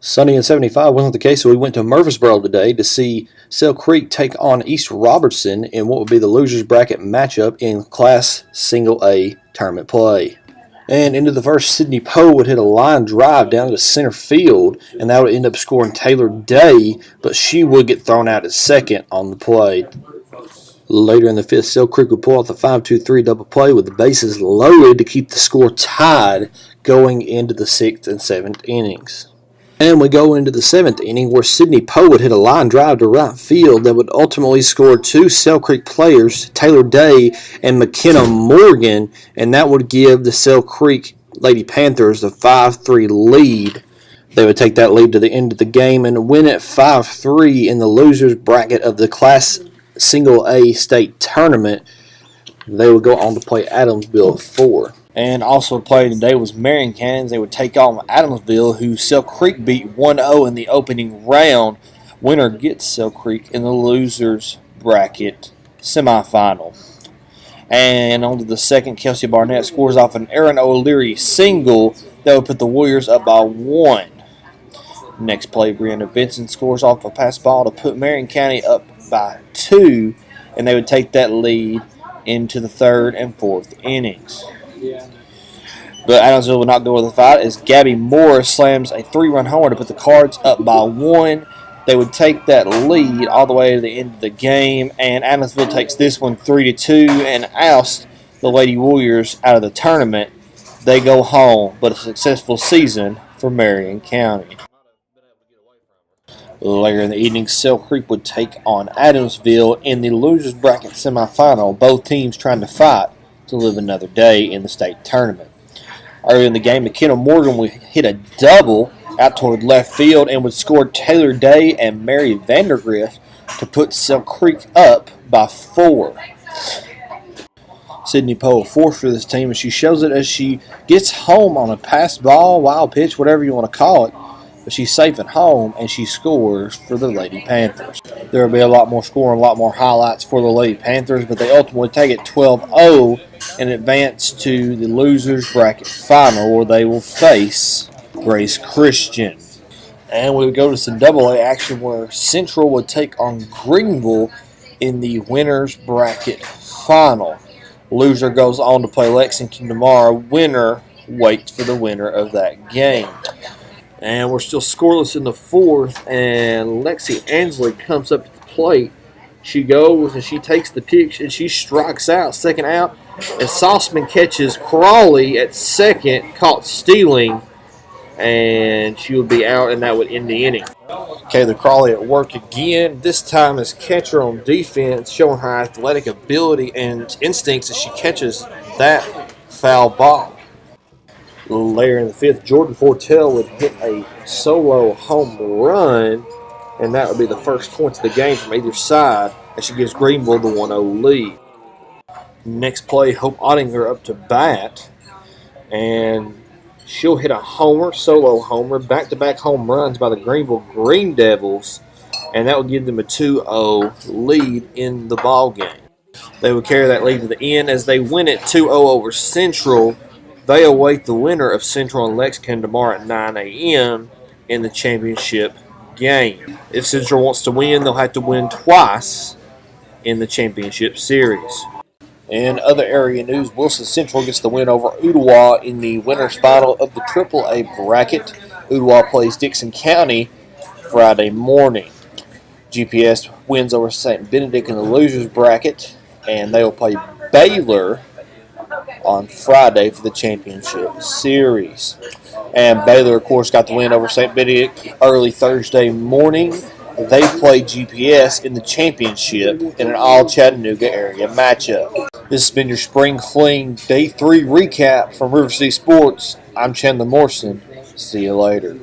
Sunny and 75 wasn't the case, so we went to Murfreesboro today to see Sale Creek take on East Robertson in what would be the losers bracket matchup in Class Single A tournament play. And into the first, Sydney Poe would hit a line drive down to center field, and that would end up scoring Taylor Day, but she would get thrown out at second on the play. Later in the fifth, Sale Creek would pull off the 5-2-3 double play with the bases loaded to keep the score tied going into the sixth and seventh innings. And we go into the seventh inning where Sydney Poe would hit a line drive to right field that would ultimately score two Sale Creek players, Taylor Day and McKenna Morgan, and that would give the Sale Creek Lady Panthers the 5-3 lead. They would take that lead to the end of the game and win at 5-3 in the losers bracket of the Class Single A state tournament. They would go on to play Adamsville at 4. And also playing today was Marion County. They would take on Adamsville, who Sale Creek beat 1-0 in the opening round. Winner gets Sale Creek in the losers bracket semifinal. And on to the second, Kelsey Barnett scores off an Aaron O'Leary single that would put the Warriors up by 1. Next play, Brianna Benson scores off a pass ball to put Marion County up by 2, and they would take that lead into the third and fourth innings. But Adamsville would not go with the fight as Gabby Morris slams a 3-run homer to put the Cards up by 1. They would take that lead all the way to the end of the game, and Adamsville takes this one 3-2 and ousts the Lady Warriors out of the tournament. They go home, but a successful season for Marion County. Later in the evening, Sale Creek would take on Adamsville in the losers bracket semifinal, both teams trying to fight to live another day in the state tournament. Early in the game, McKenna Morgan would hit a double out toward left field and would score Taylor Day and Mary Vandergrift to put Sale Creek up by 4. Sydney Poe, 4 for this team, and she shows it as she gets home on a pass ball, wild pitch, whatever you want to call it. But she's safe at home, and she scores for the Lady Panthers. There will be a lot more scoring, a lot more highlights for the Lady Panthers, but they ultimately take it 12-0 and advance to the losers bracket final where they will face Grace Christian. And we would go to some AA action where Central would take on Greenville in the winners bracket final. Loser goes on to play Lexington tomorrow. Winner waits for the winner of that game. And we're still scoreless in the fourth, and Lexi Ansley comes up to the plate. She goes and she takes the pitch and she strikes out, second out. And Sauceman catches Crawley at second, caught stealing, and she would be out, and that would end the inning. Kayla Crawley at work again, this time as catcher on defense, showing her athletic ability and instincts as she catches that foul ball. A little later in the fifth, Jordan Fortell would hit a solo home run, and that would be the first points of the game from either side as she gives Greenville the 1-0 lead. Next play, Hope Ottinger up to bat, and she'll hit a homer, solo homer, back-to-back home runs by the Greenville Green Devils, and that would give them a 2-0 lead in the ball game. They would carry that lead to the end as they win it 2-0 over Central. They await the winner of Central and Lexington tomorrow at 9 a.m. in the championship game. If Central wants to win, they'll have to win twice in the championship series. In other area news, Wilson Central gets the win over Ottawa in the winners final of the AAA bracket. Ottawa plays Dixon County Friday morning. GPS wins over St. Benedict in the losers bracket, and they will play Baylor on Friday for the championship series. And Baylor, of course, got the win over St. Benedict early Thursday morning. They play GPS in the championship in an all-Chattanooga area matchup. This has been your Spring Fling Day 3 recap from River City Sports. I'm Chandler Morrison. See you later.